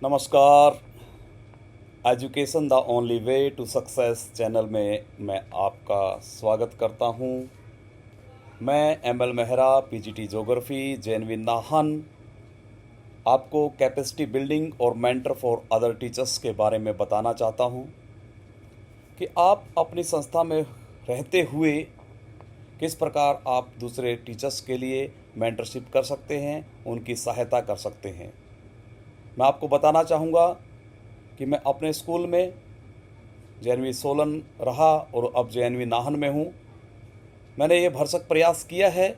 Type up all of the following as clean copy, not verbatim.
नमस्कार। Education the only way to success channel में मैं आपका स्वागत करता हूं। मैं ML Mehra, PGT geography, JNV Nahan, आपको कैपेसिटी बिल्डिंग और मेंटर फॉर अदर टीचर्स के बारे में बताना चाहता हूं कि आप अपनी संस्था में रहते हुए किस प्रकार आप दूसरे टीचर्स के लिए मेंटरशिप कर सकते हैं, उनकी सहायता कर सकते हैं। मैं आपको बताना चाहूँगा कि मैं अपने स्कूल में जेएनवी सोलन रहा और अब जेएनवी नाहन में हूँ। मैंने ये भरसक प्रयास किया है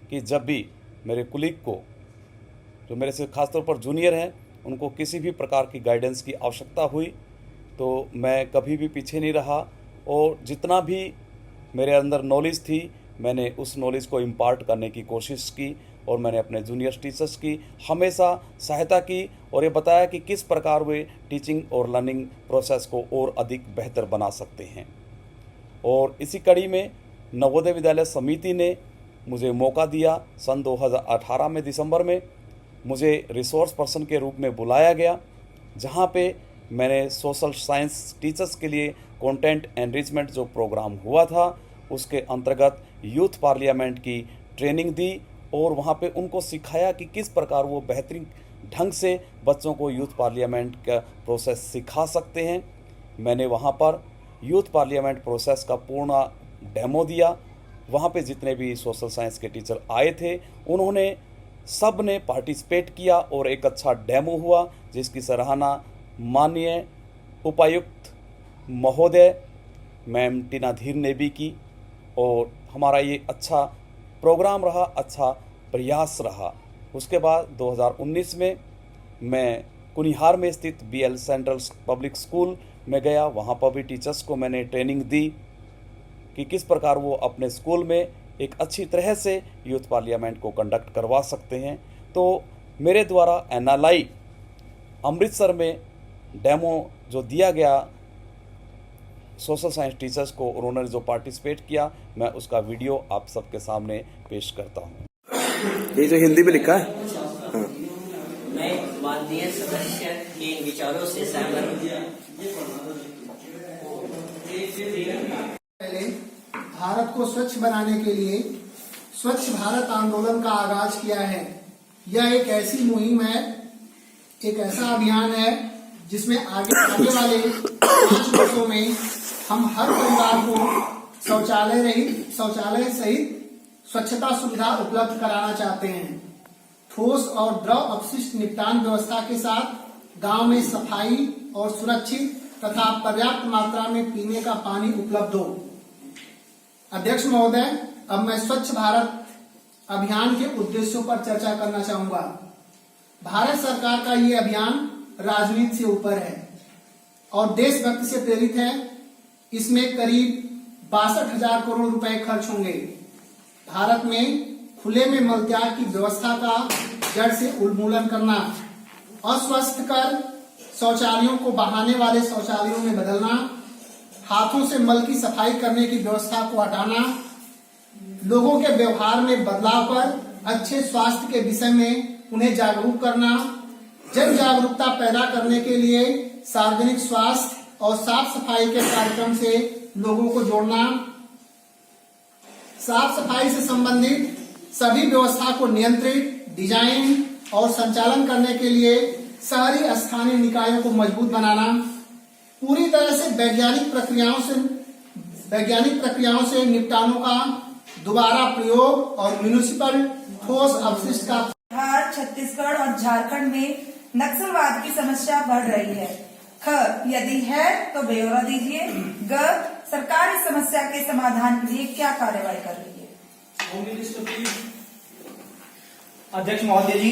कि जब भी मेरे कुलीग को, जो मेरे से खासतौर पर जूनियर हैं, उनको किसी भी प्रकार की गाइडेंस की आवश्यकता हुई तो मैं कभी भी पीछे नहीं रहा और जितना भी मेरे अंदर नॉलेज थी मैंने उस नॉलेज को इम्पार्ट करने की कोशिश की और मैंने अपने जूनियर टीचर्स की हमेशा सहायता की और ये बताया कि किस प्रकार वे टीचिंग और लर्निंग प्रोसेस को और अधिक बेहतर बना सकते हैं। और इसी कड़ी में नवोदय विद्यालय समिति ने मुझे मौका दिया। सन 2018 में दिसंबर में मुझे रिसोर्स पर्सन के रूप में बुलाया गया, जहाँ पे मैंने सोशल साइंस टीचर्स के लिए कंटेंट एनरिचमेंट जो प्रोग्राम हुआ था उसके अंतर्गत यूथ पार्लियामेंट की ट्रेनिंग दी और वहाँ पे उनको सिखाया कि किस प्रकार वो बेहतरीन ढंग से बच्चों को यूथ पार्लियामेंट का प्रोसेस सिखा सकते हैं। मैंने वहाँ पर यूथ पार्लियामेंट प्रोसेस का पूर्ण डेमो दिया। वहाँ पे जितने भी सोशल साइंस के टीचर आए थे उन्होंने सब ने पार्टिसिपेट किया और एक अच्छा डेमो हुआ, जिसकी सराहना माननीय उपायुक्त महोदय मैम टीना धीर ने भी की। और हमारा ये अच्छा प्रोग्राम रहा, अच्छा प्रयास रहा। उसके बाद 2019 में मैं कुनिहार में स्थित बीएल सेंट्रल पब्लिक स्कूल में गया। वहाँ पर भी टीचर्स को मैंने ट्रेनिंग दी कि किस प्रकार वो अपने स्कूल में एक अच्छी तरह से यूथ पार्लियामेंट को कंडक्ट करवा सकते हैं। तो मेरे द्वारा एनएलआई अमृतसर में डेमो जो दिया गया सोशल साइंस टीचर्स को, उन्होंने जो पार्टिसिपेट किया, मैं उसका वीडियो आप सबके सामने पेश करता हूँ। ये जो हिंदी में लिखा है, मैं माननीय सदस्य के विचारों से सहमत पहले भारत को स्वच्छ बनाने के लिए स्वच्छ भारत आंदोलन का आगाज किया है। यह एक ऐसी मुहिम है, एक ऐसा अभियान है जिसमें आगे वाले 5 वर्षों में हम हर परिवार को शौचालय सहित स्वच्छता सुविधा उपलब्ध कराना चाहते हैं। ठोस और द्रव अपशिष्ट निपटान व्यवस्था के साथ गांव में सफाई और सुरक्षित तथा पर्याप्त मात्रा में पीने का पानी उपलब्ध हो। अध्यक्ष महोदय, अब मैं स्वच्छ भारत अभियान के उद्देश्यों पर चर्चा करना चाहूंगा। भारत सरकार का ये अभियान राजनीति से ऊपर है और देशभक्ति से प्रेरित है। इसमें करीब 62,000 करोड़ रुपए खर्च होंगे। भारत में खुले में मलत्याग की व्यवस्था का जड़ से उन्मूलन करना, अस्वस्थकर शौचालयों को बहाने वाले शौचालयों में बदलना, हाथों से मल की सफाई करने की व्यवस्था को हटाना, लोगों के व्यवहार में बदलाव कर अच्छे स्वास्थ्य के विषय में उन्हें जागरूक करना, जन जागरूकता पैदा करने के लिए सार्वजनिक स्वास्थ्य और साफ सफाई के कार्यक्रम से लोगों को जोड़ना, साफ सफाई से संबंधित सभी व्यवस्था को नियंत्रित, डिजाइन और संचालन करने के लिए शहरी स्थानीय निकायों को मजबूत बनाना, पूरी तरह से वैज्ञानिक प्रक्रियाओं से निपटानों का दोबारा प्रयोग और म्युनिसिपल ठोस अपशिष्ट का। बिहार, छत्तीसगढ़ और झारखंड में नक्सलवाद की समस्या बढ़ रही है। ख, यदि है तो ब्यौरा दीजिए। ग, सरकार इस समस्या के समाधान के लिए क्या कार्रवाई कर रही है? अध्यक्ष महोदय जी,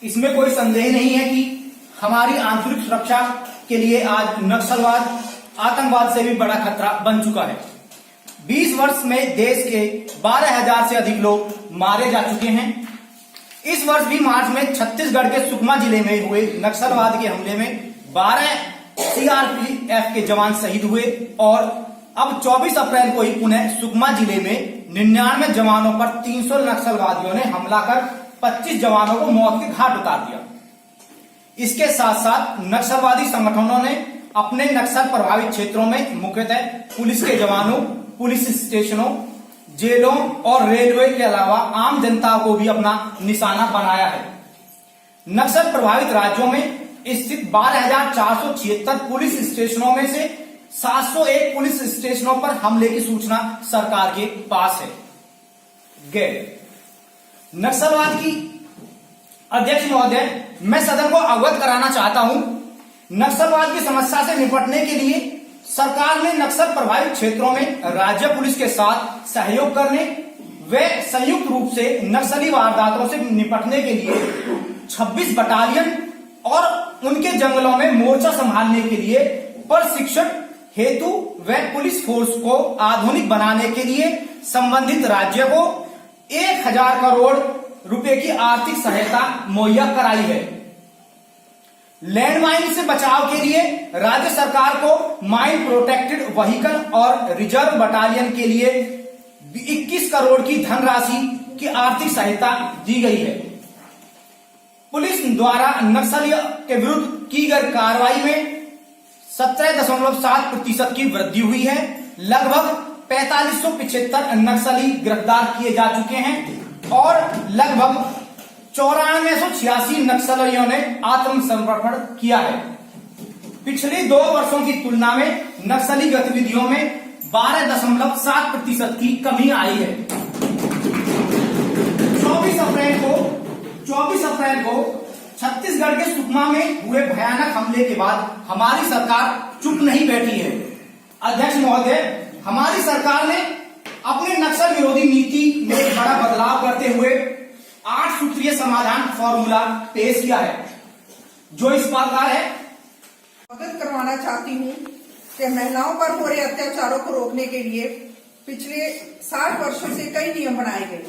इसमें कोई संदेह नहीं है कि हमारी आंतरिक सुरक्षा के लिए आज नक्सलवाद आतंकवाद से भी बड़ा खतरा बन चुका है। 20 वर्ष में देश के 12,000 से अधिक लोग मारे जा चुके हैं। इस वर्ष भी मार्च में छत्तीसगढ़ के सुकमा जिले में हुए नक्सलवाद के हमले में 12 सीआरपीएफ के जवान शहीद हुए और अब 24 अप्रैल को ही पुनः सुकमा जिले में 99 जवानों पर 300 नक्सलवादियों ने हमला कर 25 जवानों को मौत के घाट उतार दिया। इसके साथ साथ नक्सलवादी संगठनों ने अपने नक्सल प्रभावित क्षेत्रों में मुख्यतः पुलिस के जवानों, पुलिस स्टेशनों, जेलों और रेलवे के अलावा आम जनता को भी अपना निशाना बनाया है। नक्सल प्रभावित राज्यों में स्थित 12,476 पुलिस स्टेशनों में से 701 पुलिस स्टेशनों पर हमले की सूचना सरकार के पास है। नक्सलवाद की अध्यक्ष महोदय, मैं सदन को अवगत कराना चाहता हूं, नक्सलवाद की समस्या से निपटने के लिए सरकार ने नक्सल प्रभावित क्षेत्रों में राज्य पुलिस के साथ सहयोग करने व संयुक्त रूप से नक्सली वारदातों से निपटने के लिए 26 बटालियन और उनके जंगलों में मोर्चा संभालने के लिए प्रशिक्षण हेतु व पुलिस फोर्स को आधुनिक बनाने के लिए संबंधित राज्य को 1,000 करोड़ रुपए की आर्थिक सहायता मुहैया कराई है। लैंडमाइन से बचाव के लिए राज्य सरकार को माइन प्रोटेक्टेड व्हीकल और रिजर्व बटालियन के लिए 21 करोड़ की धनराशि की आर्थिक सहायता दी गई है। पुलिस द्वारा नक्सलियों के विरुद्ध की गई कार्रवाई में 17.7% की वृद्धि हुई है। लगभग 4575 नक्सली गिरफ्तार किए जा चुके हैं और लगभग 9486 नक्सलियों ने आत्मसमर्पण किया है। पिछले 2 वर्षों की तुलना में नक्सली गतिविधियों में 12.7% की कमी आई है। 24 अप्रैल को छत्तीसगढ़ के सुकमा में हुए भयानक हमले के बाद हमारी सरकार चुप नहीं बैठी है। अध्यक्ष महोदय, हमारी सरकार ने अपने नक्सल विरोधी नीति में एक बड़ा बदलाव करते हुए 8 सूत्रीय समाधान फॉर्मूला पेश किया है, जो इस प्रकार है। अवगत करवाना चाहती हूँ कि महिलाओं पर हो रहे अत्याचारों को रोकने के लिए पिछले 60 वर्षों से कई नियम बनाए गए,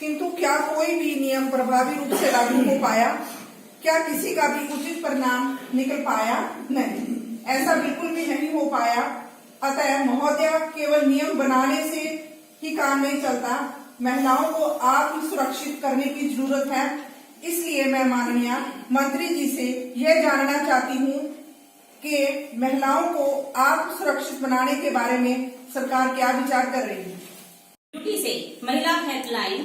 किंतु क्या कोई भी नियम प्रभावी रूप से लागू हो पाया? क्या किसी का भी उचित परिणाम निकल पाया? नहीं, ऐसा बिल्कुल भी नहीं हो पाया। अतः महोदय, केवल नियम बनाने से ही काम नहीं चलता, महिलाओं को आत्म सुरक्षित करने की जरूरत है। इसलिए मैं माननीय मंत्री जी से यह जानना चाहती हूँ कि महिलाओं को आत्म सुरक्षित बनाने के बारे में सरकार क्या विचार कर रही है। ड्यूटी से महिला हेल्पलाइन,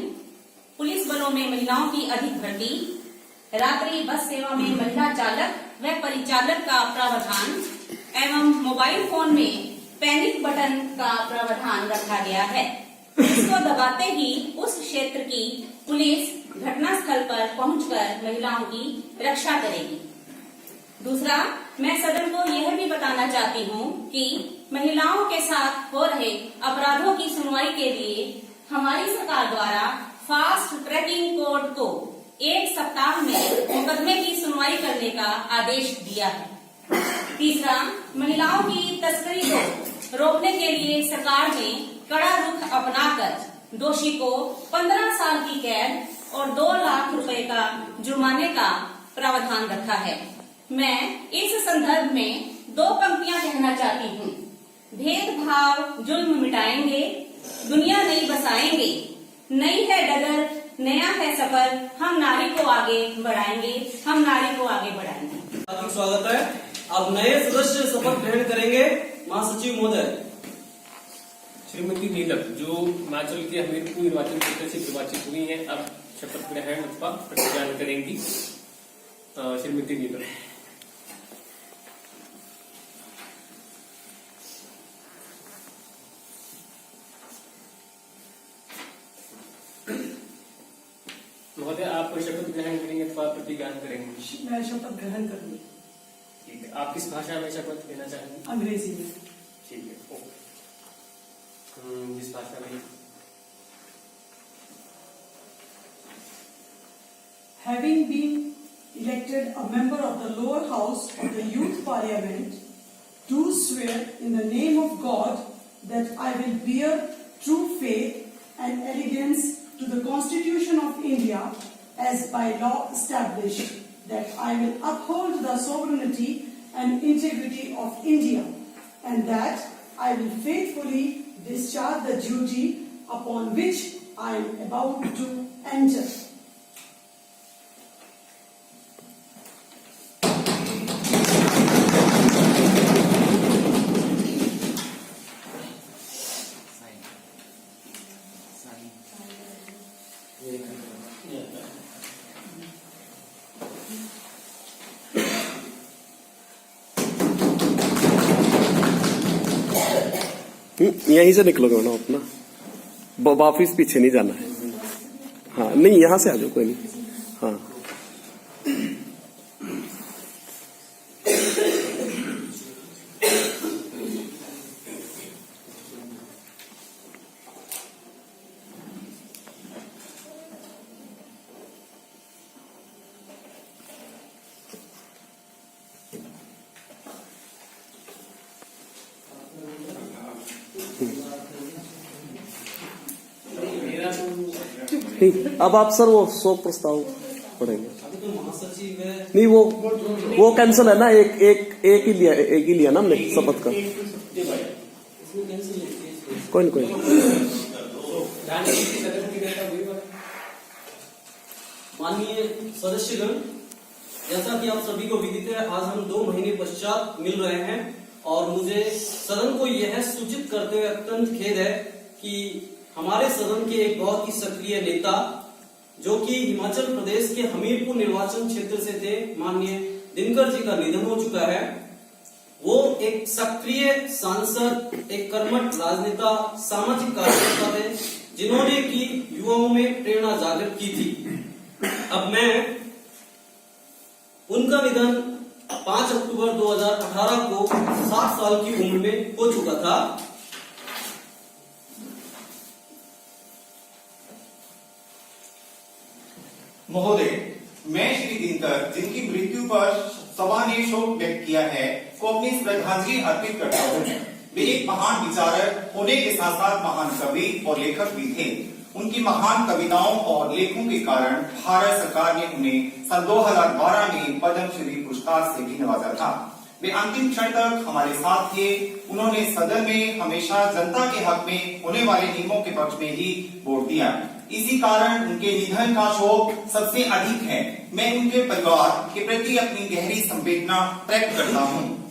पुलिस बलों में महिलाओं की अधिक भर्ती, रात्रि बस सेवा में महिला चालक व परिचालक का प्रावधान एवं मोबाइल फोन में पैनिक बटन का प्रावधान रखा गया है। इसको दबाते ही उस क्षेत्र की पुलिस घटनास्थल पर पहुंचकर महिलाओं की रक्षा करेगी। दूसरा, मैं सदन को यह भी बताना चाहती हूं कि महिलाओं के साथ हो रहे अपराधों की सुनवाई के लिए हमारी सरकार द्वारा फास्ट ट्रैकिंग कोर्ट को 1 सप्ताह में मुकदमे की सुनवाई करने का आदेश दिया है। तीसरा, महिलाओं की तस्करी को रोकने के लिए सरकार ने कड़ा रुख अपनाकर दोषी को 15 साल की कैद और 2 लाख रुपए का जुर्माने का प्रावधान रखा है। मैं इस संदर्भ में 2 पंक्तियां कहना चाहती हूँ। भेदभाव जुल्म मिटाएंगे, दुनिया नई बसाएंगे, नई है डगर, नया है सफर, हम नारी को आगे बढ़ाएंगे, हम नारी को आगे बढ़ाएंगे। हार्दिक स्वागत है। अब नए सदस्य शपथ ग्रहण करेंगे। महासचिव महोदय। श्रीमती नीलम, जो हिमाचल के हमीरपुर निर्वाचन क्षेत्र से निर्वाचित हुई हैं, अब शपथ ग्रहण अथवा प्रतिज्ञा करेंगी। श्रीमती नीलम। महोदय, आप शपथ ग्रहण करेंगे अथवा प्रतिज्ञा करेंगे? मैं शपथ ग्रहण करूंगी। ठीक है। आप किस भाषा में शपथ लेना चाहेंगे? अंग्रेजी में। ठीक है। ओके। जिस भाषा में? Having been elected a member of the lower house of the youth parliament, do swear in the name of God that I will bear true faith and allegiance to the Constitution of India as by law established, that I will uphold the sovereignty and integrity of India, and that I will faithfully discharge the duty upon which I am about to enter. यहीं से निकलोगे ना अपना, वापिस पीछे नहीं जाना है। हाँ नहीं, यहाँ से आ जाओ, कोई नहीं। हाँ अब आप सर वो शोक प्रस्ताव पढ़ेंगे। अभी तो महासचिव है। नहीं वो कैंसिल है ना, एक ही लिया ना हमने शपथ का। इसमें कैंसिल है। कोई नहीं माननीय सदस्यगण, जैसा कि आप सभी को विदित है, आज हम 2 महीने पश्चात मिल रहे हैं और मुझे सदन को यह सूचित करते हुए अत्यंत खेद है कि हमारे सदन के एक बहुत ही सक्रिय नेता, जो कि हिमाचल प्रदेश के हमीरपुर निर्वाचन क्षेत्र से थे, माननीय दिनकर जी का निधन हो चुका है। वो एक सक्रिय सांसद, एक कर्मठ राजनेता, सामाजिक कार्यकर्ता थे, जिन्होंने की युवाओं में प्रेरणा जागृत की थी। अब मैं उनका निधन 5 अक्टूबर 2018 को 60 साल की उम्र में हो चुका था। महोदय, मैं श्री दिनकर, जिनकी मृत्यु पर सभा ने शोक व्यक्त किया है, को अपनी श्रद्धांजलि अर्पित करता हूँ। वे एक महान विचारक होने के साथ साथ महान कवि और लेखक भी थे। उनकी महान कविताओं और लेखों के कारण भारत सरकार ने उन्हें सन 2012 में पद्मश्री पुरस्कार से भी नवाजा था। वे अंतिम क्षण तक हमारे साथ थे। उन्होंने सदन में हमेशा जनता के हक में होने वाले नियमों के पक्ष में ही वोट दिया। इसी कारण उनके निधन का शोक सबसे अधिक है। मैं उनके परिवार के प्रति अपनी गहरी संवेदना व्यक्त करता हूँ।